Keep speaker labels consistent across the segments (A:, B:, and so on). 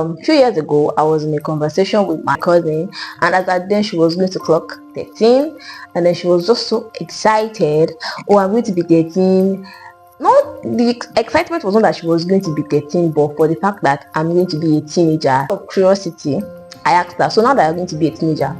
A: A few years ago, I was in a conversation with my cousin, and as at then she was going to clock 13, and then she was just so excited. Oh, I'm going to be 13. Not the excitement was not that she was going to be 13, but for the fact that I'm going to be a teenager. Out of curiosity, I asked her, so now that you're going to be a teenager,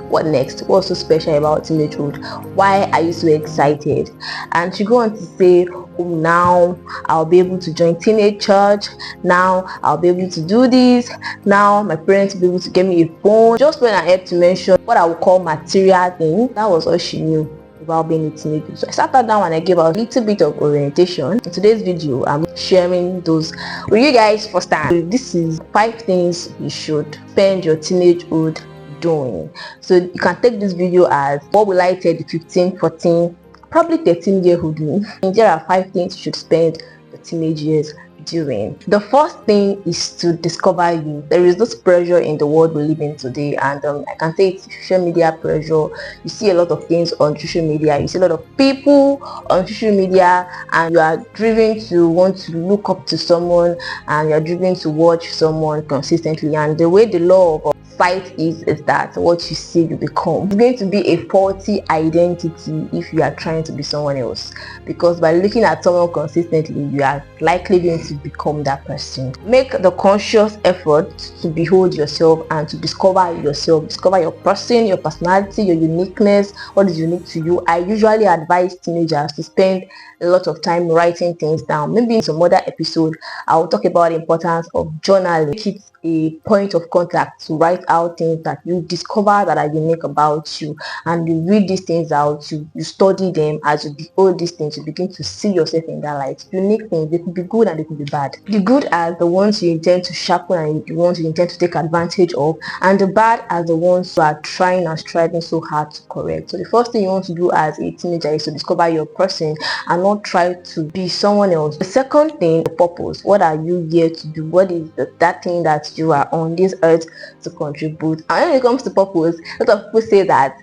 A: what next? What's so special about teenagehood? Why are you so excited? And she go on to say, oh, now I'll be able to join teenage church. Now I'll be able to do this. Now my parents will be able to get me a phone. Just when I had to mention what I would call material things, that was all she knew about being a teenager. So I sat her down and I gave her a little bit of orientation. In today's video, I'm sharing those with you guys first time. This is 5 things you should spend your teenagehood doing. So you can take this video as what will I tell the 15, 14, probably 13-year-old me. And there are 5 things you should spend your teenage years doing. The first thing is to discover you. There is this pressure in the world we live in today, and I can say it's social media pressure. You see a lot of things on social media, you see a lot of people on social media, and you are driven to want to look up to someone, and you're driven to watch someone consistently. And the way the law of sight is that what you see you become. It's going to be a faulty identity if you are trying to be someone else, because by looking at someone consistently, you are likely going to become that person. Make the conscious effort to behold yourself and to discover yourself, discover your person, your personality, your uniqueness, what is unique to you. I usually advise teenagers to spend a lot of time writing things down. Maybe in some other episode I will talk about the importance of journaling. Make it a point of contact to write out things that you discover that are unique about you, and you read these things out, you study them. As you behold these things, you begin to see yourself in that light. Unique things, they could be good and they could be bad. The good are the ones you intend to sharpen and the ones you intend to take advantage of, and the bad are the ones you are trying and striving so hard to correct. So the first thing you want to do as a teenager is to discover your person and not try to be someone else. The second thing, the purpose. What are you here to do? What is that thing that you are on this earth to contribute? And when it comes to purpose, a lot of people say that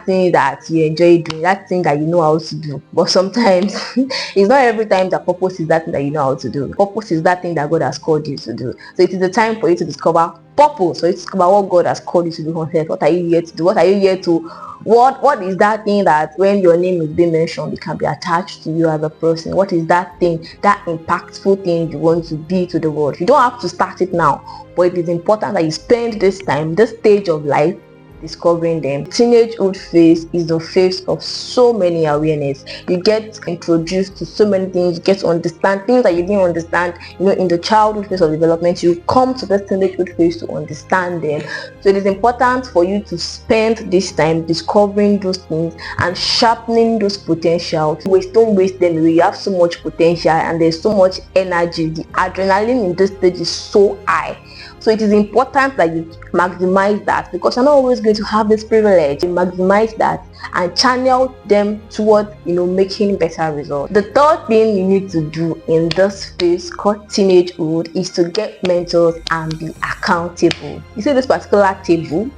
A: thing that you enjoy doing, that thing that you know how to do, but sometimes it's not every time that purpose is that thing that you know how to do. Purpose is that thing that God has called you to do. So it is the time for you to discover purpose. So it's about what God has called you to do. What are you here to do? What are you here to what is that thing that when your name is being mentioned, it can be attached to you as a person? What is that thing, that impactful thing you want to be to the world? You don't have to start it now, but it is important that you spend this time, this stage of life, discovering them. Teenagehood phase is the phase of so many awareness. You get introduced to so many things, you get to understand things that you didn't understand, in the childhood phase of development. You come to the teenagehood phase to understand them. So it is important for you to spend this time discovering those things and sharpening those potentials. Don't waste them away. You have so much potential and there's so much energy. The adrenaline in this stage is so high. So it is important that you maximize that, because you're not always going to have this privilege. You maximize that and channel them toward making better results. The third thing you need to do in this phase called teenagehood is to get mentors and be accountable. You see this particular table?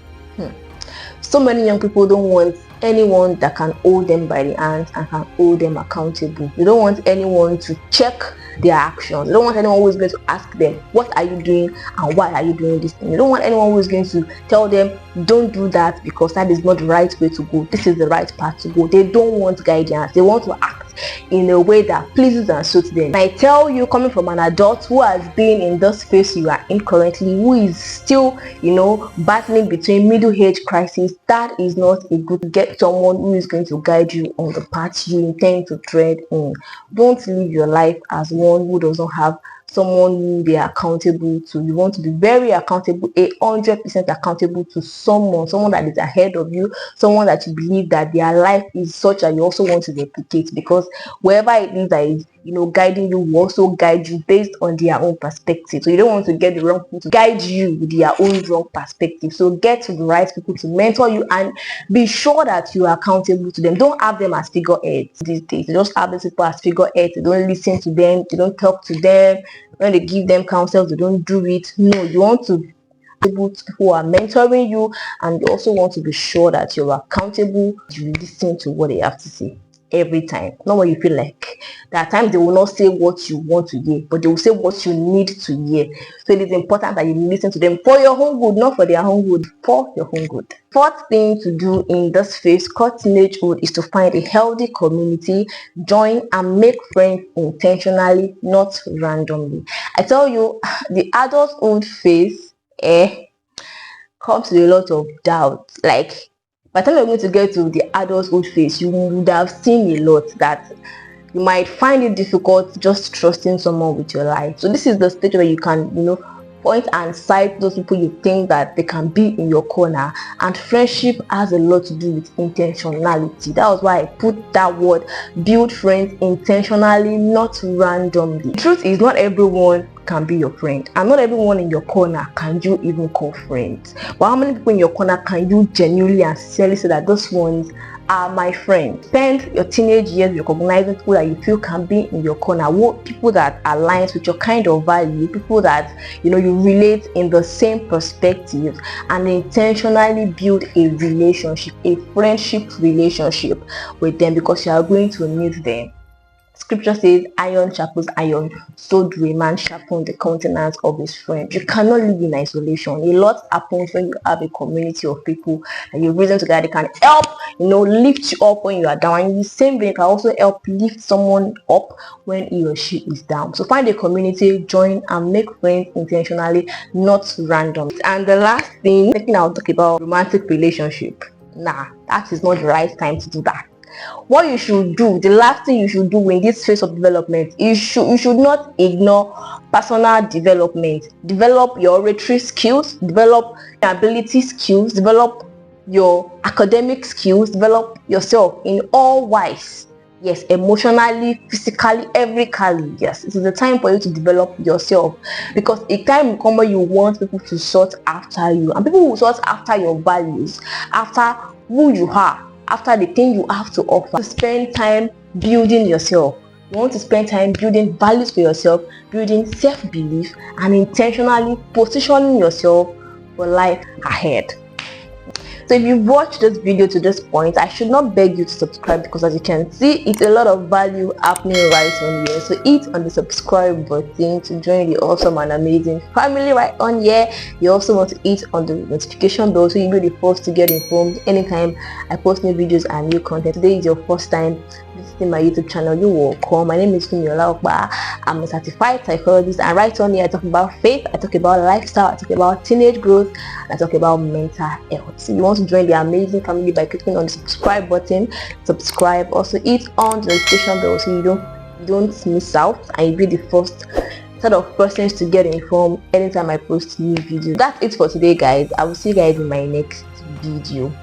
A: So many young people don't want anyone that can hold them by the hands and can hold them accountable. They don't want anyone to check their actions. They don't want anyone who is going to ask them, what are you doing and why are you doing this thing? They don't want anyone who is going to tell them, don't do that because that is not the right way to go. This is the right path to go. They don't want guidance. They want to act in a way that pleases and suits them. And I tell you, coming from an adult who has been in the space you are in currently, who is still battling between middle age crisis, that is not a good. Get someone who is going to guide you on the path you intend to tread in. Don't live your life as one who doesn't have someone who they are accountable to. You want to be very accountable, 100% accountable to someone that is ahead of you, someone that you believe that their life is such that you also want to replicate, because wherever it is that is guiding you will also guide you based on their own perspective. So you don't want to get the wrong people to guide you with their own wrong perspective. So get to the right people to mentor you and be sure that you are accountable to them. Don't have them as figureheads these days. You just have these people as figureheads. You don't listen to them, you don't talk to them. When they give them counsel, they don't do it. No, you want to people who are mentoring you, and you also want to be sure that you're accountable. You listen to what they have to say. every time, not what you feel like. There are times they will not say what you want to hear, but they will say what you need to hear. So it is important that you listen to them for your own good, not for their own good, for your own good. Fourth thing to do in this phase called teenagehood is to find a healthy community, join and make friends intentionally, not randomly. I tell you, the adulthood phase comes with a lot of doubt. Like, by the time you're going to get to the adulthood phase, you would have seen a lot that you might find it difficult just trusting someone with your life. So this is the stage where you can, point and cite those people you think that they can be in your corner. And friendship has a lot to do with intentionality. That was why I put that word, build friends intentionally, not randomly. The truth is, not everyone can be your friend, and not everyone in your corner can you even call friends. But how many people in your corner can you genuinely and sincerely say that those ones are my friends? Spend your teenage years recognizing people that you feel can be in your corner, people that aligns with your kind of value, people that you relate in the same perspective, and intentionally build a relationship, a friendship relationship with them, because you are going to need them. Scripture says, iron sharpens iron, so do a man sharpen the countenance of his friend. You cannot live in isolation. A lot happens when you have a community of people and you reason together. They can help, lift you up when you are down. And the same way, can also help lift someone up when he or she is down. So find a community, join, and make friends intentionally, not random. And the last thing, I'll talk about romantic relationship. Nah, that is not the right time to do that. What you should do, the last thing you should do in this phase of development, you should not ignore personal development. Develop your oratory skills, develop your ability skills, develop your academic skills, develop yourself in all wise. Yes, emotionally, physically, everything. Yes, it is the time for you to develop yourself, because a time will come where you want people to sort after you, and people will sort after your values, after who you are, after the thing you have to offer. To spend time building yourself. You want to spend time building values for yourself, building self-belief, and intentionally positioning yourself for life ahead. So if you've watched this video to this point, I should not beg you to subscribe, because as you can see, it's a lot of value happening right on here. So hit on the subscribe button to join the awesome and amazing family right on here. You also want to hit on the notification bell so you'll be the first to get informed anytime I post new videos and new content. Today is your first time visiting my YouTube channel, you're welcome. My name is Funmi and I. I'm a certified psychologist, and right on here I talk about faith, I talk about lifestyle, I talk about teenage growth, and I talk about mental health. So you want to join the amazing family by clicking on the subscribe button. Subscribe, also hit on the notification bell so you don't miss out, and you'll be the first set of persons to get informed anytime I post new videos. That's it for today, guys. I will see you guys in my next video.